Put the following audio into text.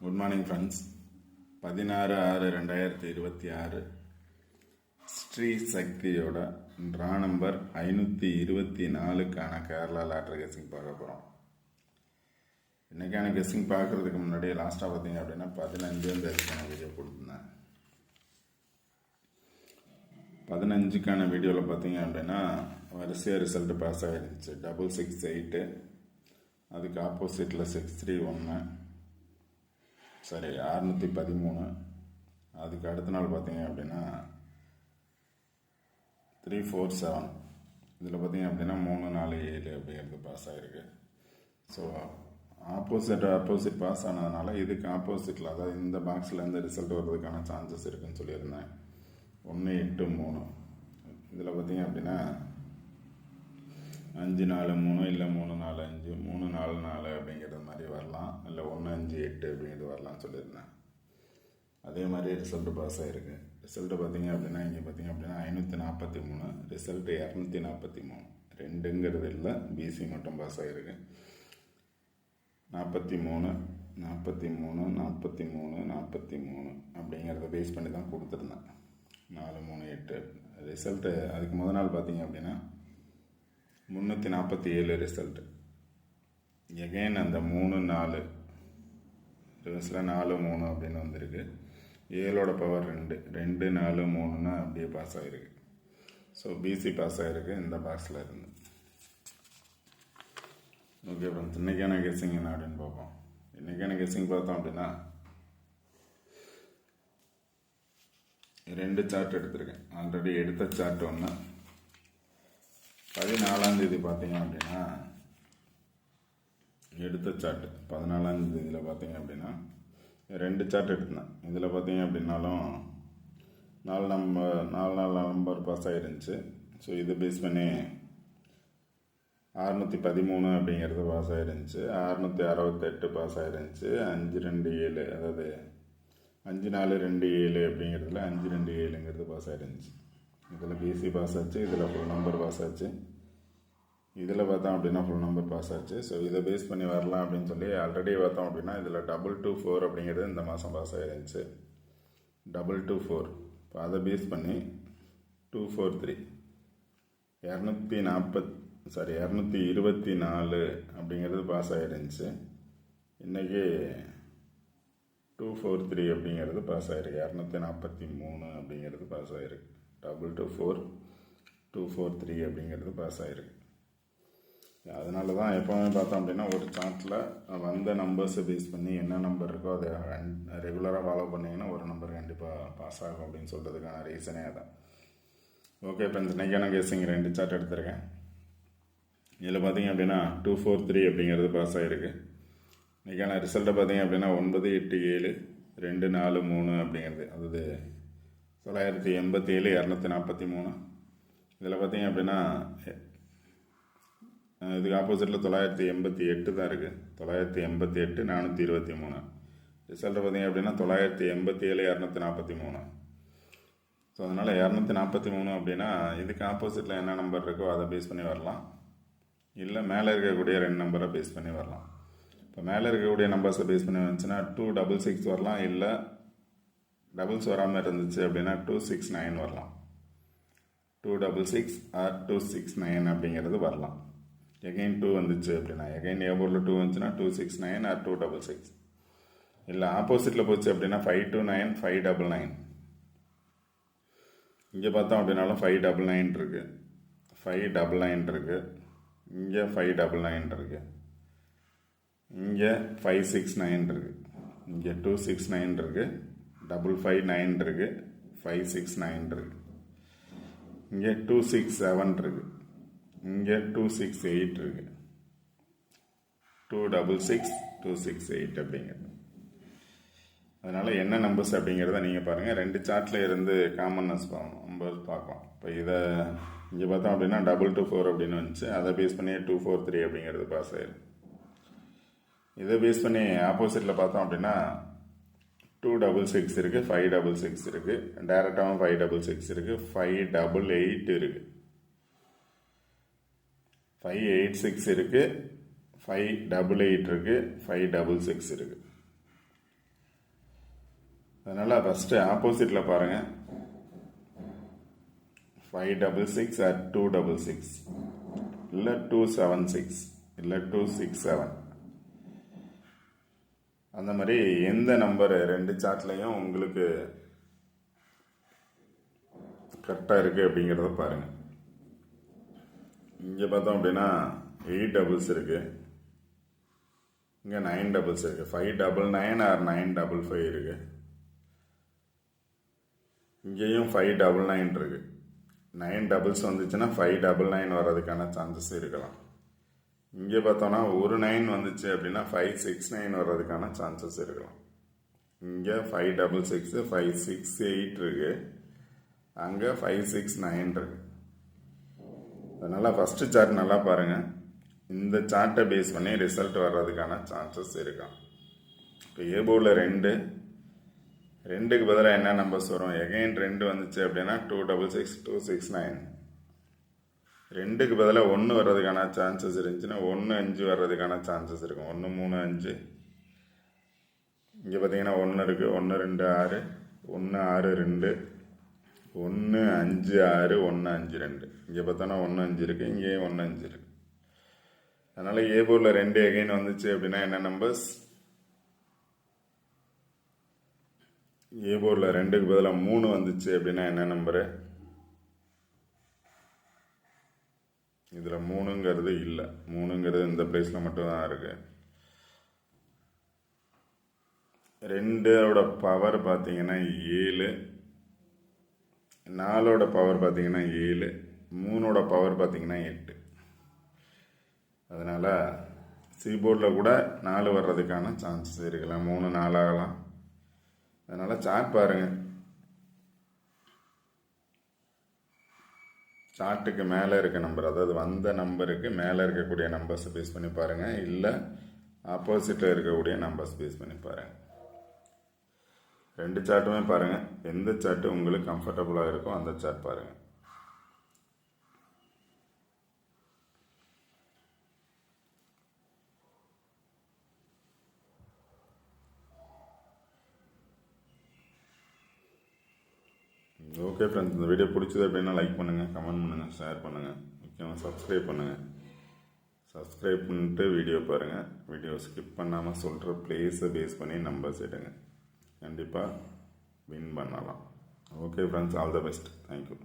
Good morning friends. 16/6/2026 Sri சக்தியோட draw number 524க்கான Kerala lottery guessing பார்க்க போகிறோம். இன்றைக்கான கெஸ்ஸிங் பார்க்குறதுக்கு முன்னாடி லாஸ்ட்டாக பார்த்தீங்க அப்படின்னா 15ஆம் தேதிக்கான வீடியோ கொடுத்துருந்தேன். 15க்கான வீடியோவில் பார்த்தீங்க அப்படின்னா வரிசையாக ரிசல்ட் பாஸ் ஆகிருந்துச்சு. 668, அதுக்கு ஆப்போசிட்டில் 631, 613. அதுக்கு அடுத்த நாள் பார்த்தீங்க அப்படின்னா 347. இதில் பார்த்தீங்க அப்படின்னா 347 அப்படிங்கிறது பாஸ் ஆகிருக்கு. ஸோ ஆப்போசிட் பாஸ் ஆனதுனால இதுக்கு ஆப்போசிட்டில், அதாவது இந்த பாக்ஸில் இருந்து ரிசல்ட் வர்றதுக்கான சான்சஸ் இருக்குதுன்னு சொல்லியிருந்தேன். 183. இதில் பார்த்தீங்க அப்படின்னா 543 இல்லை 345, 344 அப்படிங்கிறது மாதிரி வரலாம், இல்லை 158 அப்படிங்கிறது வரலாம்னு சொல்லியிருந்தேன். அதே மாதிரி ரிசல்ட்டு பாஸ் ஆகிருக்கு. ரிசல்ட்டு பார்த்தீங்க அப்படின்னா இங்கே பார்த்தீங்க அப்படின்னா 543, ரிசல்ட்டு 243. 2ங்கிறது இல்லை, பிசி மட்டும் பாஸ் ஆகிருக்கு. 43, 43, 43, 43 அப்படிங்கிறத பேஸ் பண்ணி தான் கொடுத்துருந்தேன். 438 ரிசல்ட்டு. அதுக்கு முதல் நாள் பார்த்தீங்க அப்படின்னா 347 ரிசல்ட்டு. எகைன் அந்த 3-4 ரிவர்ஸில் 4-3 அப்படின்னு வந்திருக்கு. 7ஓட பவர் 2, 2, 4, 3ன்னா அப்படியே பாஸ் ஆகிருக்கு. ஸோ பிசி பாஸ் ஆகிருக்கு இந்த பாக்ஸில் இருந்து. ஓகே ஃப்ரெண்ட்ஸ், இன்றைக்கான கெஸ்ஸிங் என்ன அப்படின்னு பார்ப்போம். இன்றைக்கான கெஸ்ஸிங் பார்த்தோம் அப்படின்னா 2 சார்ட் எடுத்திருக்கேன். ஆல்ரெடி எடுத்த சார்ட் ஒன்று. 14ஆம் தேதி பார்த்தீங்க அப்படின்னா எடுத்த சார்ட் 14ஆம் தேதியில் பார்த்தீங்க அப்படின்னா 2 சார்ட் எடுத்தேன். இதில் பார்த்தீங்க அப்படின்னாலும் 4 நம்பர் பாஸ் ஆகிருந்துச்சு. ஸோ இதை பேஸ் பண்ணி 613 அப்படிங்கிறது பாஸ் ஆகிருந்துச்சு, 668 பாஸ் ஆகிருந்துச்சு, 527, அதாவது 5427 அப்படிங்கிறதுல 527ங்கிறது பாஸ் ஆகிருந்துச்சு. இதில் பிசி பாஸ் ஆச்சு, இதில் ஃபுல் நம்பர் பாஸ் ஆச்சு, இதில் பார்த்தோம் அப்படின்னா ஃபுல் நம்பர் பாஸ் ஆச்சு. ஸோ இதை பேஸ் பண்ணி வரலாம் அப்படின்னு சொல்லி ஆல்ரெடி பார்த்தோம் அப்படின்னா இதில் 224 அப்படிங்கிறது இந்த மாதம் பாஸ் ஆகிருந்துச்சு. 224, இப்போ அதை பேஸ் பண்ணி 243, 224 அப்படிங்கிறது பாஸ் ஆகிருந்துச்சு. இன்றைக்கி 243 அப்படிங்கிறது பாஸ் ஆகிருக்கு. 243 அப்படிங்கிறது பாஸ் ஆகிருக்கு. 224, 243 அப்படிங்கிறது பாஸ் ஆகிருக்கு. அதனால தான் எப்போவுமே பார்த்தோம் அப்படின்னா ஒரு சார்ட்டில் வந்த நம்பர்ஸை பேஸ் பண்ணி என்ன நம்பர் இருக்கோ அதை ரெகுலராக ஃபாலோ பண்ணிங்கன்னா ஒரு நம்பர் கண்டிப்பாக பாஸ் ஆகும் அப்படின்னு சொல்கிறதுக்கான ரீசனே அதான். ஓகே ஃப்ரெண்ட்ஸ், இன்றைக்கான கெஸ்ஸிங் 2 சார்ட் எடுத்திருக்கேன். இதில் பார்த்தீங்க அப்படின்னா 243 அப்படிங்கிறது பாஸ் ஆகிருக்கு. இன்றைக்கான ரிசல்ட்டை பார்த்தீங்க அப்படின்னா 987, 243 அப்படிங்கிறது, அதாவது 987, 243. இதில் பார்த்தீங்க அப்படின்னா இதுக்கு ஆப்போசிட்டில் 988 தான் இருக்குது. 988, 423. ரிசல்ட்டை பார்த்தீங்க அப்படின்னா 987, 243. ஸோ அதனால் 243 அப்படின்னா இதுக்கு ஆப்போசிட்டில் என்ன நம்பர் இருக்கோ அதை பேஸ் பண்ணி வரலாம், இல்லை மேலே இருக்கக்கூடிய 2 நம்பரை பேஸ் பண்ணி வரலாம். இப்போ மேலே இருக்கக்கூடிய நம்பர்ஸை பேஸ் பண்ணி வந்துச்சுன்னா 266 வரலாம், இல்லை டபுள்ஸ் வராமல் இருந்துச்சு அப்படின்னா 269 வரலாம். 266 ஆர் 269 அப்படிங்கிறது வரலாம். எகைன் 2 வந்துச்சு அப்படின்னா, எகைன் ஏபோர்டில் 2 வந்துச்சுன்னா 269 ஆர் 266. இல்லை ஆப்போசிட்டில் போச்சு அப்படின்னா 529, 599. இங்கே பார்த்தோம் அப்படின்னாலும் 599 இருக்குது, 599 இருக்குது, இங்கே 599 இருக்குது, இங்கே 569 இருக்குது, இங்கே 269 இருக்குது, 559 இருக்குது, 569 இருக்குது, இங்கே 267 இருக்குது, இங்கே 268 இருக்குது, 266, 268 அப்படிங்கிறது. அதனால் என்ன நம்பர்ஸ் அப்படிங்கிறத நீங்கள் பாருங்கள். 2 சார்ட்டில் இருந்து காமன்னஸ் நம்பர்ஸ் பார்க்கலாம். இப்போ இதை இங்கே பார்த்தோம் அப்படின்னா 224 அப்படின்னு வந்துச்சு, அதை பேஸ் பண்ணி 243 அப்படிங்கிறது பாஸ் ஆயிடும். இதை பேஸ் பண்ணி ஆப்போசிட்டில் பார்த்தோம் அப்படின்னா 266 இருக்குது, 566 இருக்குது, டேரெக்டாகவும் 566 இருக்குது, 588 இருக்குது, 586 இருக்குது, 588 இருக்குது, 566 இருக்குது. அதனால் ஃபஸ்ட்டு ஆப்போசிட்டில் பாருங்கள். 566 at 266 இல்லை 276 இல்லை 267 அந்த மாதிரி எந்த நம்பர் ரெண்டு சார்ட்லையும் உங்களுக்கு கரெக்டாக இருக்குது அப்படிங்கிறத பாருங்கள். இங்கே பார்த்தோம் அப்படின்னா 8 டபுள்ஸ் இருக்குது, இங்கே 9 டபுள்ஸ் இருக்குது. 599 ஆர் 955 இருக்குது. இங்கேயும் 599 இருக்குது. 9 டபுள்ஸ் வந்துச்சுன்னா 599 வர்றதுக்கான சான்சஸ் இருக்கலாம். இங்கே பார்த்தோன்னா ஒரு 9 வந்துச்சு அப்படின்னா 569 வர்றதுக்கான சான்சஸ் இருக்கலாம். இங்கே 566 568 இருக்கு, அங்கே 569 இருக்கு. அதனால் ஃபஸ்ட்டு சார்ட் நல்லா பாருங்கள். இந்த சார்ட்டை பேஸ் பண்ணி ரிசல்ட் வர்றதுக்கான சான்சஸ் இருக்கான். இப்போ ஏ போர்டில் 2, 2க்கு பதிலாக என்ன நம்பர்ஸ் வரும்? எகைன் 2 வந்துச்சு அப்படின்னா 266 269. 2க்கு பதிலாக 1 வர்றதுக்கான சான்சஸ் இருந்துச்சுன்னா 1 5 வர்றதுக்கான சான்சஸ் இருக்கும். 1 3 5. இங்கே பார்த்தீங்கன்னா 1 இருக்குது, 1 2 6, 1 6 2, 1 5 6, 1 5 2. இங்கே பார்த்தோன்னா 1 5 இருக்குது, இங்கேயும் 1 5 இருக்குது. அதனால் ஏ போர்டில் 2 எகைன் வந்துச்சு அப்படின்னா என்ன நம்பர்ஸ்? ஏ போர்டில் 2க்கு பதிலாக 3 வந்துச்சு அப்படின்னா என்ன நம்பரு? இதில் 3ங்கிறது இல்லை, 3ங்கிறது இந்த பிளேஸில் மட்டும்தான் இருக்குது. 2ஓட பவர் பார்த்தீங்கன்னா 7, 4ஓட பவர் பார்த்தீங்கன்னா 7, 3ஓட பவர் பார்த்தீங்கன்னா 8. அதனால் சி போர்டில் கூட 4 வர்றதுக்கான சான்சஸ் இருக்கலாம், 3 4 ஆகலாம். அதனால் சார்ட் பாருங்கள். சார்ட்டுக்கு மேலே இருக்க நம்பர், அதாவது வந்த நம்பருக்கு மேலே இருக்கக்கூடிய நம்பர்ஸை பேஸ் பண்ணி பாருங்கள், இல்லை ஆப்போசிட்டில் இருக்கக்கூடிய நம்பர்ஸ் பேஸ் பண்ணி பாருங்கள். ரெண்டு சார்ட்டுமே பாருங்கள். எந்த சார்ட்டு உங்களுக்கு கம்ஃபர்டபுளாக இருக்கோ அந்த சார்ட் பாருங்கள். ஓகே ஃப்ரெண்ட்ஸ், இந்த வீடியோ பிடிச்சது அப்படின்னா லைக் பண்ணுங்கள், கமெண்ட் பண்ணுங்கள், ஷேர் பண்ணுங்கள், முக்கியமாக சப்ஸ்கிரைப் பண்ணுங்கள். சப்ஸ்கிரைப் பண்ணிட்டு வீடியோ பாருங்கள். வீடியோ ஸ்கிப் பண்ணாமல் சொல்கிற பிளேஸை பேஸ் பண்ணி நம்பர்ஸ் எடுங்க, கண்டிப்பாக வின் பண்ணலாம். Okay friends, all the best. Thank you.